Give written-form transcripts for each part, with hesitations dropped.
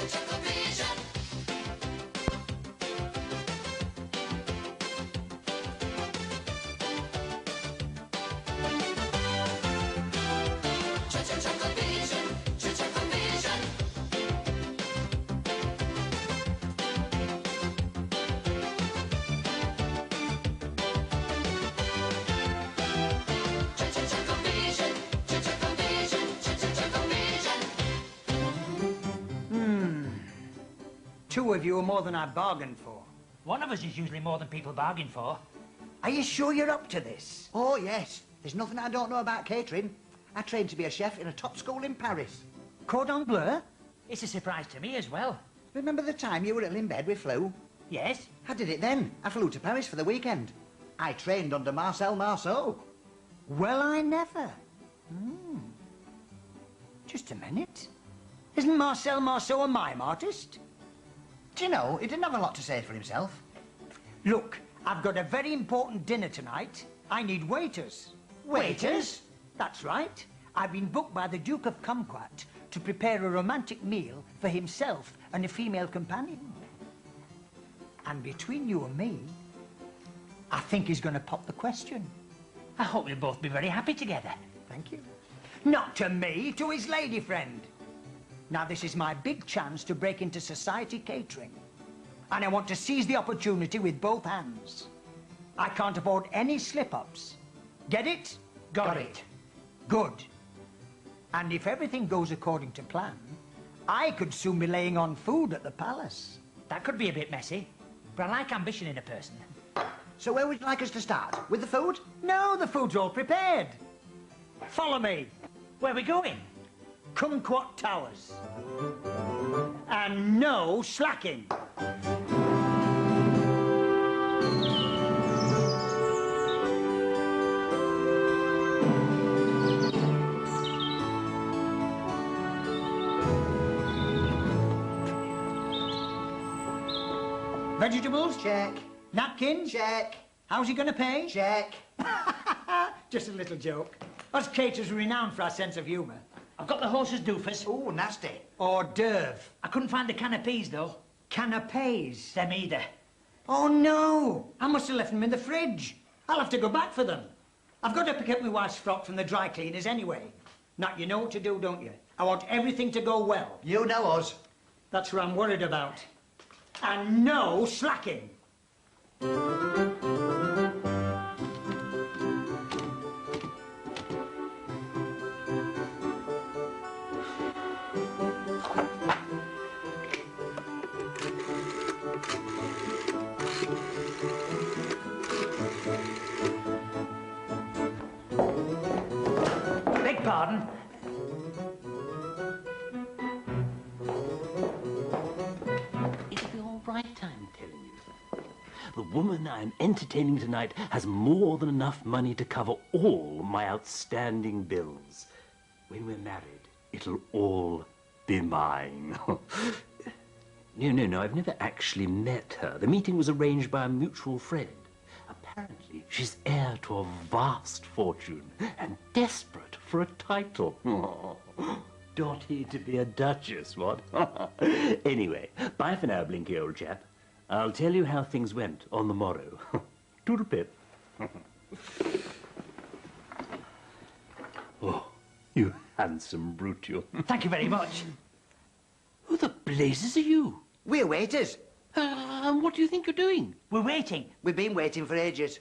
ChuckleVision. ChuckleVision. ChuckleVision. Two of you are more than I bargained for. One of us is usually more than people bargain for. Are you sure you're up to this? Oh, yes. There's nothing I don't know about catering. I trained to be a chef in a top school in Paris. Cordon bleu? It's a surprise to me as well. Remember the time you were ill in bed with flu? Yes? I did it then. I flew to Paris for the weekend. I trained under Marcel Marceau. Well, I never. Just a minute. Isn't Marcel Marceau a mime artist? Do you know, he didn't have a lot to say for himself. Look, I've got a very important dinner tonight. I need waiters. Waiters? That's right. I've been booked by the Duke of Kumquat to prepare a romantic meal for himself and a female companion. And between you and me, I think he's going to pop the question. I hope you'll both be very happy together. Thank you. Not to me, to his lady friend. Now, this is my big chance to break into society catering. And I want to seize the opportunity with both hands. I can't afford any slip-ups. Get it? Got it. Good. And if everything goes according to plan, I could soon be laying on food at the palace. That could be a bit messy, but I like ambition in a person. So where would you like us to start? With the food? No, the food's all prepared. Follow me. Where are we going? Kumquat Towers. And no slacking. Vegetables? Check. Napkins? Check. How's he going to pay? Check. Just a little joke. Us caterers are renowned for our sense of humour. I've got the horse's doofus. Ooh, nasty. Hors d'oeuvre. I couldn't find the canapes, though. Canapes. Them either. Oh, no. I must have left them in the fridge. I'll have to go back for them. I've got to pick up my wife's frock from the dry cleaners anyway. Now, you know what to do, don't you? I want everything to go well. You know us. That's what I'm worried about. And no slacking. Beg pardon? It'll be all right, I'm telling you. The woman I'm entertaining tonight has more than enough money to cover all my outstanding bills. When we're married, it'll all be mine. No, I've never actually met her. The meeting was arranged by a mutual friend. Apparently, she's heir to a vast fortune and desperate for a title. Dotty to be a duchess, what? Anyway, bye for now, Blinky, old chap. I'll tell you how things went on the morrow. Toodle-pip. Oh, you handsome brute, you. Thank you very much. Who the blazes are you? We're waiters. And what do you think you're doing? We're waiting. We've been waiting for ages.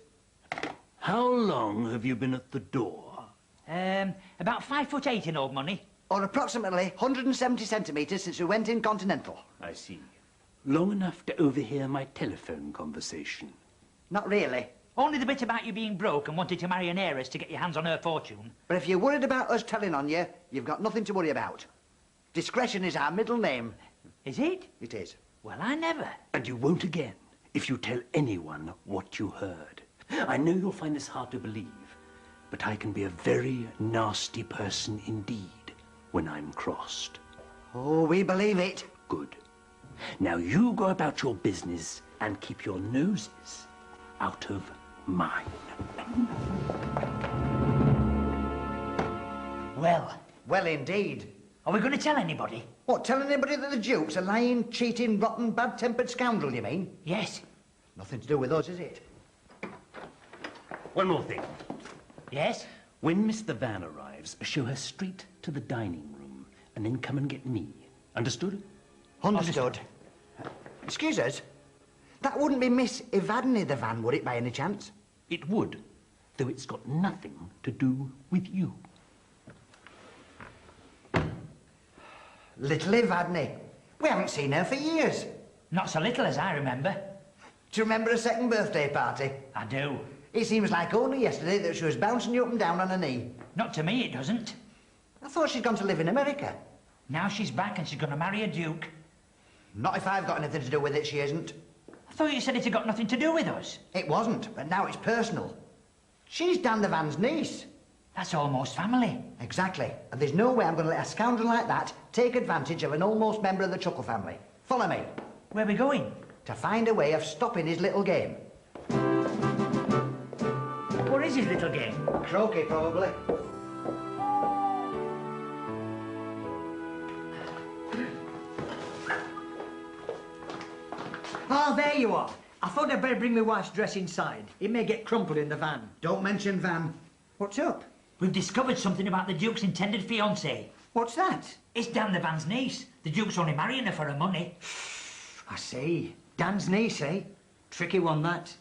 How long have you been at the door? About 5'8" in old money. Or approximately 170 centimetres since we went in continental. I see. Long enough to overhear my telephone conversation. Not really. Only the bit about you being broke and wanting to marry an heiress to get your hands on her fortune. But if you're worried about us telling on you, you've got nothing to worry about. Discretion is our middle name. Is it? It is. Well, I never. And you won't again if you tell anyone what you heard. I know you'll find this hard to believe, but I can be a very nasty person indeed when I'm crossed. Oh, we believe it. Good. Now you go about your business and keep your noses out of mine. Well. Well, indeed. Are we going to tell anybody? What, telling anybody that the Duke's a lying, cheating, rotten, bad-tempered scoundrel, you mean? Yes. Nothing to do with us, is it? One more thing. Yes? When Mr. Van arrives, show her straight to the dining room and then come and get me. Understood? Understood. Excuse us. That wouldn't be Miss Evadne the Van, would it, by any chance? It would, though it's got nothing to do with you. Little Evadne. We haven't seen her for years. Not so little as I remember. Do you remember her second birthday party? I do. It seems like only yesterday that she was bouncing you up and down on her knee. Not to me, it doesn't. I thought she'd gone to live in America. Now she's back and she's going to marry a duke. Not if I've got anything to do with it, she isn't. I thought you said it had got nothing to do with us. It wasn't, but now it's personal. She's Dan the Van's niece. That's almost family. Exactly. And there's no way I'm going to let a scoundrel like that take advantage of an almost member of the Chuckle family. Follow me. Where are we going? To find a way of stopping his little game. What is his little game? Croquet, probably. Oh, there you are. I thought I'd better bring my wife's dress inside. It may get crumpled in the van. Don't mention Van. What's up? We've discovered something about the duke's intended fiancée. What's that? It's Dan the Van's niece. The duke's only marrying her for her money. I see. Dan's niece, eh? Tricky one, that.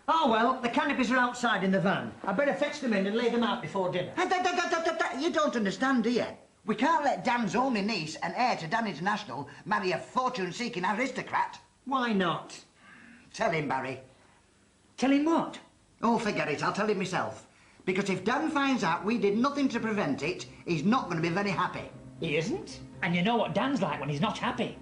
Oh, well, the canopies are outside in the van. I better fetch them in and lay them out before dinner. You don't understand, do you? We can't let Dan's only niece and heir to Dan International marry a fortune-seeking aristocrat. Why not? Tell him, Barry. Tell him what? Oh, forget it. I'll tell him myself. Because if Dan finds out we did nothing to prevent it, he's not going to be very happy. He isn't? And you know what Dan's like when he's not happy.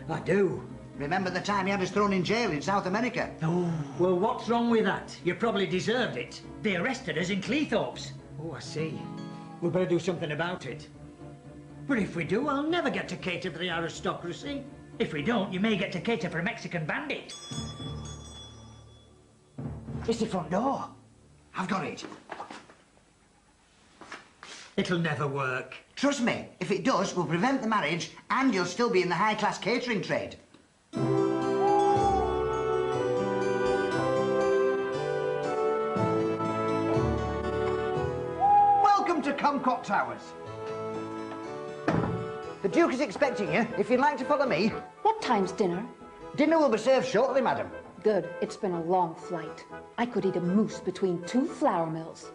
I do. Remember the time he had us thrown in jail in South America? Oh. Well, what's wrong with that? You probably deserved it. They arrested us in Cleethorpes. Oh, I see. We better do something about it. But if we do, I'll never get to cater for the aristocracy. If we don't, you may get to cater for a Mexican bandit. It's the front door. I've got it. It'll never work. Trust me, if it does, we'll prevent the marriage and you'll still be in the high-class catering trade. Welcome to Comcot Towers. The Duke is expecting you. If you'd like to follow me. What time's dinner? Dinner will be served shortly, madam. Good. It's been a long flight. I could eat a moose between 2 flour mills.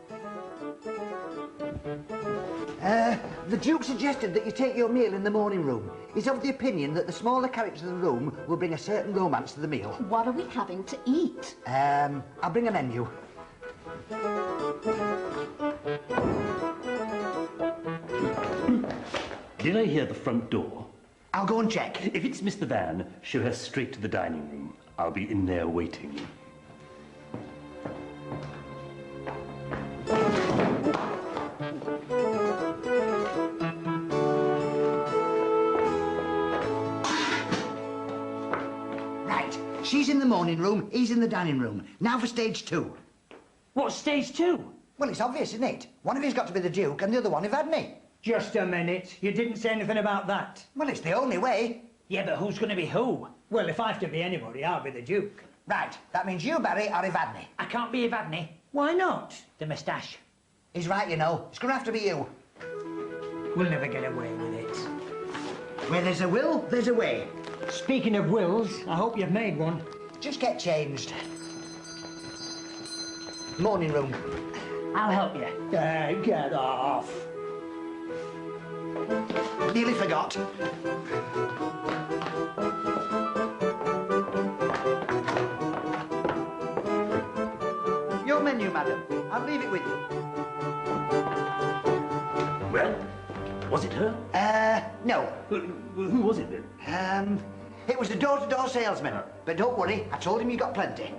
The Duke suggested that you take your meal in the morning room. He's of the opinion that the smaller characters of the room will bring a certain romance to the meal. What are we having to eat? I'll bring a menu. Did I hear the front door? I'll go and check. If it's Mr. Van, show her straight to the dining room. I'll be in there waiting. Right. She's in the morning room, he's in the dining room. Now for stage 2. What's stage 2? Well, it's obvious, isn't it? One of you's got to be the Duke and the other one Evadne. Just a minute. You didn't say anything about that. Well, it's the only way. Yeah, but who's going to be who? Well, if I have to be anybody, I'll be the Duke. Right. That means you, Barry, are Evadne. I can't be Evadne. Why not? The moustache. He's right, you know. It's going to have to be you. We'll never get away with it. Where there's a will, there's a way. Speaking of wills, I hope you've made one. Just get changed. Morning room. I'll help you. Get off. Nearly forgot. Your menu, madam. I'll leave it with you. Well, was it her? No. Who was it then? It was the door-to-door salesman. But don't worry, I told him you got plenty.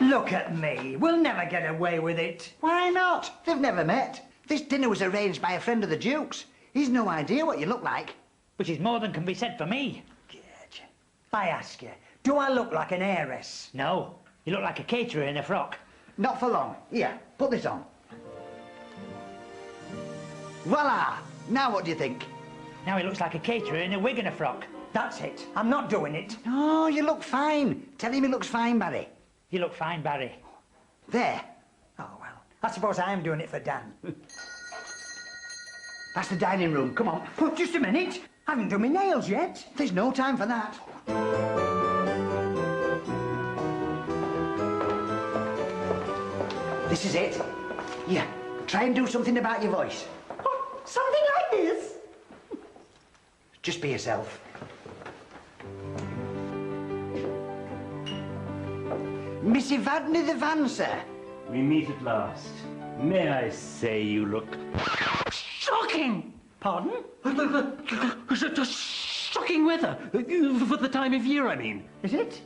Look at me. We'll never get away with it. Why not? They've never met. This dinner was arranged by a friend of the Duke's. He's no idea what you look like. Which is more than can be said for me. Gage, I ask you, do I look like an heiress? No, you look like a caterer in a frock. Not for long. Here, put this on. Voila! Now what do you think? Now he looks like a caterer in a wig and a frock. That's it. I'm not doing it. Oh, you look fine. Tell him he looks fine, Barry. You look fine, Barry. There. Oh, well, I suppose I am doing it for Dan. That's the dining room. Come on. Oh, just a minute. I haven't done my nails yet. There's no time for that. This is it. Here, try and do something about your voice. Oh, something like this? Just be yourself. Miss Evadne the Van, sir. We meet at last. May I say you look shocking? Pardon? Shocking weather. For the time of year, I mean. Is it?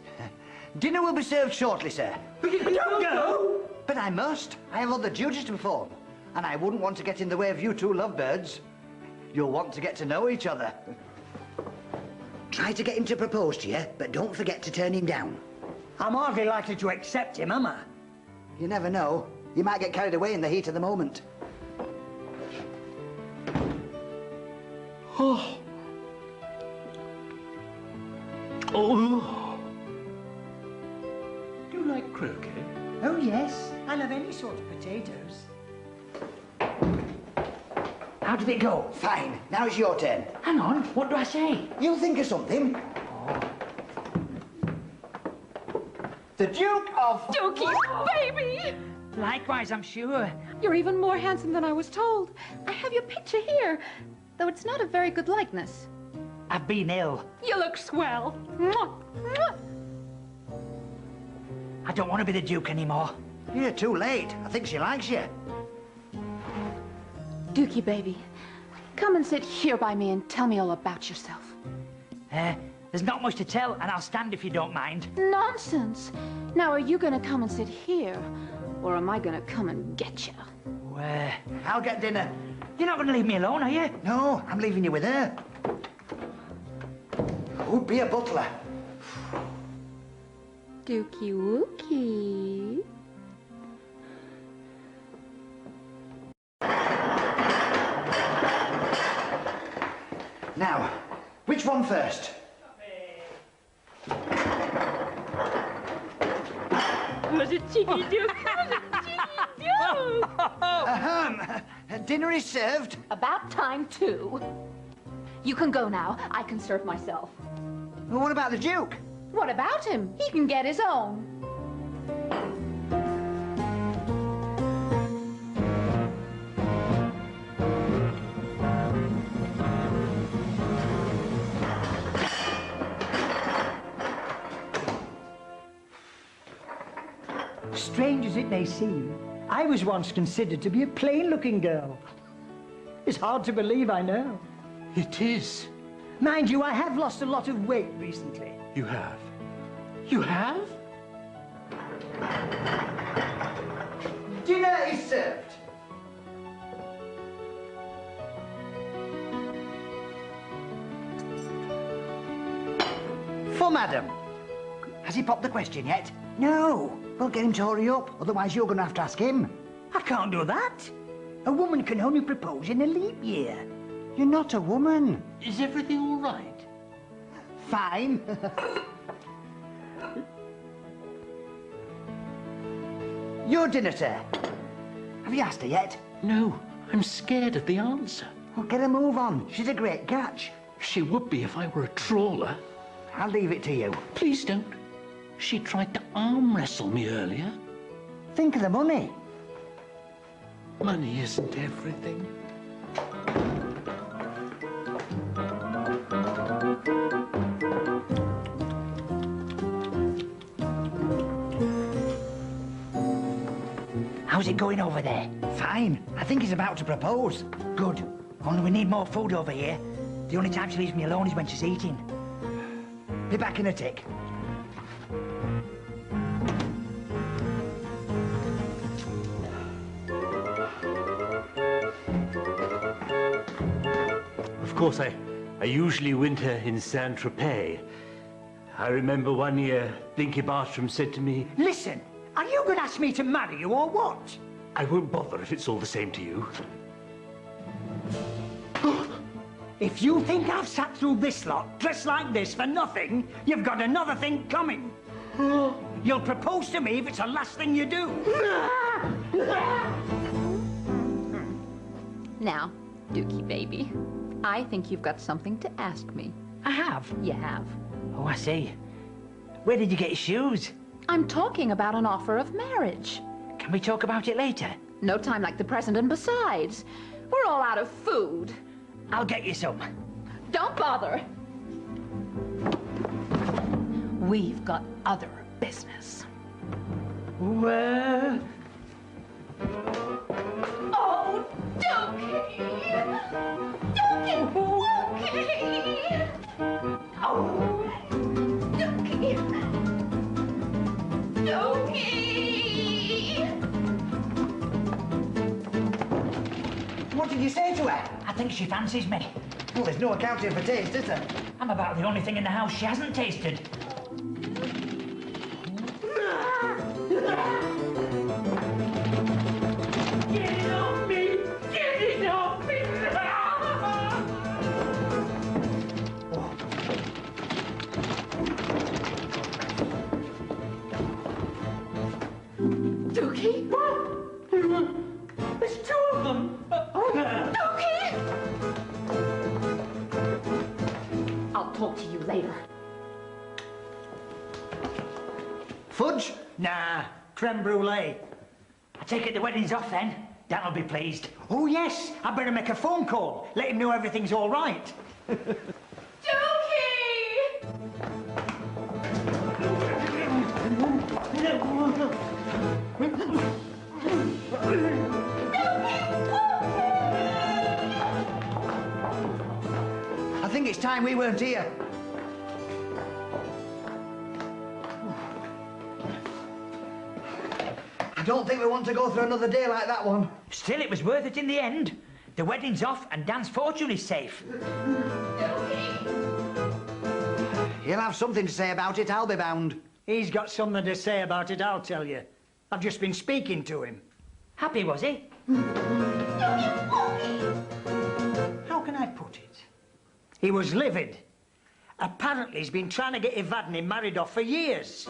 Dinner will be served shortly, sir. Don't go! But I must. I have other duties to perform. And I wouldn't want to get in the way of you two lovebirds. You'll want to get to know each other. Try to get him to propose to you, but don't forget to turn him down. I'm hardly likely to accept him, am I? You never know. You might get carried away in the heat of the moment. Oh. Oh. Do you like croquet? Oh, yes. I love any sort of potatoes. How did it go? Fine. Now it's your turn. Hang on, what do I say? You'll think of something. The Duke of... Dukey's baby! Likewise, I'm sure. You're even more handsome than I was told. I have your picture here, though it's not a very good likeness. I've been ill. You look swell. Mwah, mwah. I don't want to be the Duke anymore. You're too late. I think she likes you. Dukey, baby, come and sit here by me and tell me all about yourself. There's not much to tell, and I'll stand if you don't mind. Nonsense. Now, are you going to come and sit here, or am I going to come and get you? I'll get dinner. You're not going to leave me alone, are you? No, I'm leaving you with her. Who'd be a butler? Dukey Wookie. Now, which one first? Was it Cheeky Duke? Was it Cheeky Duke? Dinner is served. About time, too. You can go now. I can serve myself. Well, what about the Duke? What about him? He can get his own. Strange as it may seem, I was once considered to be a plain-looking girl. It's hard to believe, I know. It is. Mind you, I have lost a lot of weight recently. You have. You have? Dinner is served. For Madam. Has he popped the question yet? No. Well, get him to hurry up, otherwise you're going to have to ask him. I can't do that. A woman can only propose in a leap year. You're not a woman. Is everything all right? Fine. Your dinner, sir. Have you asked her yet? No, I'm scared of the answer. Well, get a move on. She's a great catch. She would be if I were a trawler. I'll leave it to you. Please don't. She tried to arm wrestle me earlier. Think of the money. Money isn't everything. How's it going over there? Fine. I think he's about to propose. Good. Only we need more food over here. The only time she leaves me alone is when she's eating. Be back in a tick. Of course, I I usually winter in Saint-Tropez. I remember one year, Blinky Bartram said to me, Listen, are you going to ask me to marry you or what? I won't bother if it's all the same to you. If you think I've sat through this lot, dressed like this for nothing, you've got another thing coming. You'll propose to me if it's the last thing you do. Now, Dookie baby, I think you've got something to ask me. I have. You have. Oh, I see. Where did you get your shoes? I'm talking about an offer of marriage. Can we talk about it later? No time like the present, and besides, we're all out of food. I'll get you some. Don't bother. We've got other business. Well... Oh, Dookie! Dookie! Dookie! Oh, Dookie! Dookie! What did you say to her? I think she fancies me. Well, there's no accounting for taste, is there? I'm about the only thing in the house she hasn't tasted. Get it off me! Get it off me! Dookie? There's two of them! Dookie! I'll talk to you later. Fudge? Nah, creme brulee. I take it the wedding's off then. Dan'll be pleased. Oh, yes, I better make a phone call. Let him know everything's all right. I think it's time we weren't here. I don't think we want to go through another day like that one. Still, it was worth it in the end. The wedding's off and Dan's fortune is safe. He'll have something to say about it, I'll be bound. He's got something to say about it, I'll tell you. I've just been speaking to him. Happy, was he? How can I put it? He was livid. Apparently, he's been trying to get Evadne married off for years.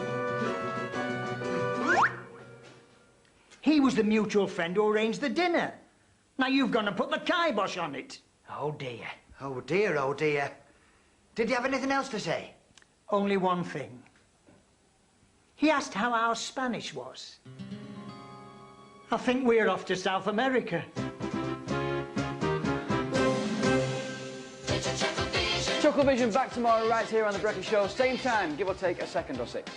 He was the mutual friend who arranged the dinner. Now you've gone and put the kibosh on it. Oh, dear. Oh dear, oh dear. Did you have anything else to say? Only one thing. He asked how our Spanish was. I think we're off to South America. ChuckleVision back tomorrow right here on The Breakfast Show. Same time, give or take a second or six.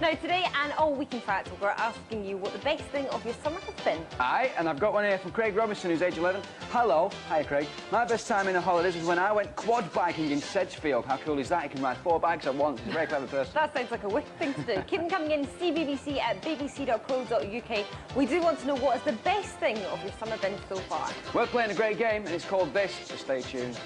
Now, today and all week, in fact, we're asking you what the best thing of your summer has been. Aye, and I've got one here from Craig Robinson, who's age 11. Hello. Hi, Craig. My best time in the holidays was when I went quad biking in Sedgefield. How cool is that? You can ride 4 bikes at once. He's a very clever person. That sounds like a wicked thing to do. Keep them coming in, cbbc@bbc.co.uk. We do want to know what is the best thing of your summer been so far. We're playing a great game, and it's called This, so stay tuned.